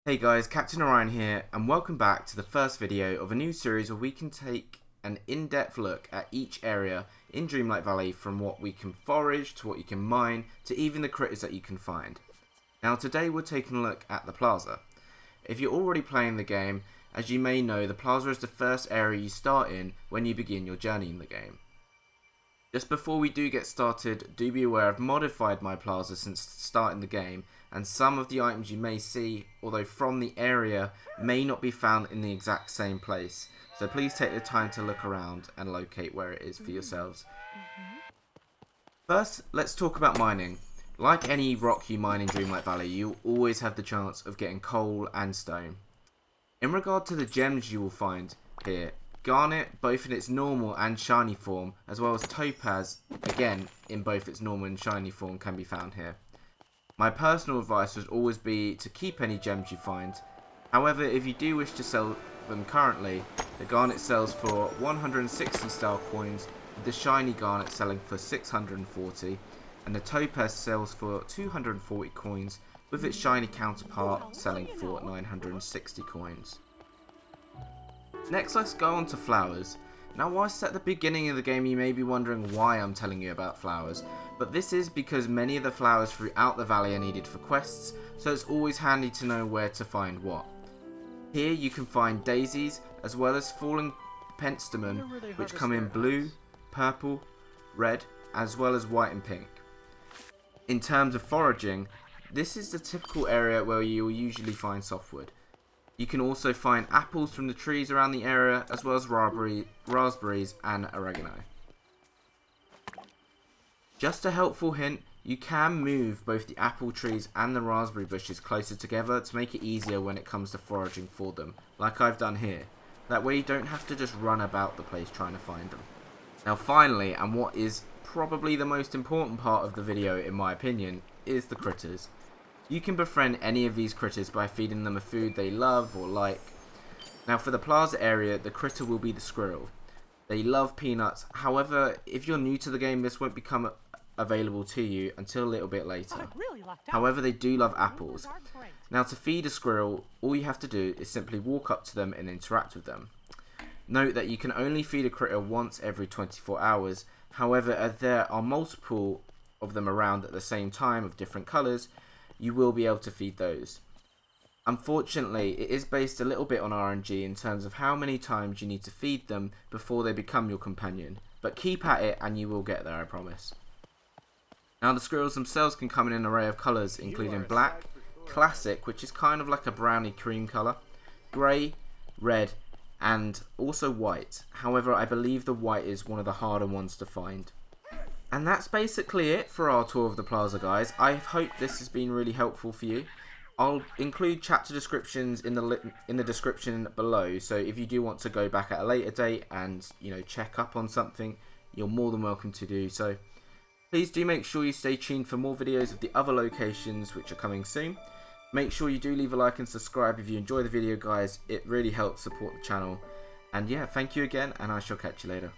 Hey guys, Captain Orion here, and welcome back to the first video of a new series where we can take an in-depth look at each area in Dreamlight Valley, from what we can forage, to what you can mine, to even the critters that you can find. Now today we're taking a look at the Plaza. If you're already playing the game, as you may know, the Plaza is the first area you start in when you begin your journey in the game. Just before we do get started, do be aware I've modified my Plaza since starting the game, and some of the items you may see, although from the area, may not be found in the exact same place. So please take the time to look around and locate where it is for yourselves. First, let's talk about mining. Like any rock you mine in Dreamlight Valley, you'll always have the chance of getting coal and stone. In regard to the gems you will find here, garnet, both in its normal and shiny form, as well as topaz, again in both its normal and shiny form, can be found here. My personal advice would always be to keep any gems you find. However, if you do wish to sell them currently, the garnet sells for 160 star coins, with the shiny garnet selling for 640, and the topaz sells for 240 coins, with its shiny counterpart selling for 960 coins. Next, let's go on to flowers. Now, whilst at the beginning of the game you may be wondering why I'm telling you about flowers, but this is because many of the flowers throughout the valley are needed for quests, so it's always handy to know where to find what. Here you can find daisies, as well as falling penstemon, which come in blue, purple, red, as well as white and pink. In terms of foraging, this is the typical area where you will usually find softwood. You can also find apples from the trees around the area, as well as raspberries and oregano. Just a helpful hint, you can move both the apple trees and the raspberry bushes closer together to make it easier when it comes to foraging for them, like I've done here. That way you don't have to just run about the place trying to find them. Now finally, and what is probably the most important part of the video in my opinion, is the critters. You can befriend any of these critters by feeding them a food they love or like. Now for the Plaza area, the critter will be the squirrel. They love peanuts, however, if you're new to the game, this won't become available to you until a little bit later. However, they do love apples. Now to feed a squirrel, all you have to do is simply walk up to them and interact with them. Note that you can only feed a critter once every 24 hours, however, as there are multiple of them around at the same time of different colours, you will be able to feed those. Unfortunately, it is based a little bit on RNG in terms of how many times you need to feed them before they become your companion, but keep at it and you will get there, I promise. Now the squirrels themselves can come in an array of colours, including black, classic, which is kind of like a browny cream colour, grey, red, and also white. However, I believe the white is one of the harder ones to find. And that's basically it for our tour of the Plaza, guys. I hope this has been really helpful for you. I'll include chapter descriptions in the description below, so if you do want to go back at a later date and check up on something, you're more than welcome to do so. Please do make sure you stay tuned for more videos of the other locations which are coming soon. Make sure you do leave a like and subscribe if you enjoy the video, guys. It really helps support the channel. And yeah, thank you again, and I shall catch you later.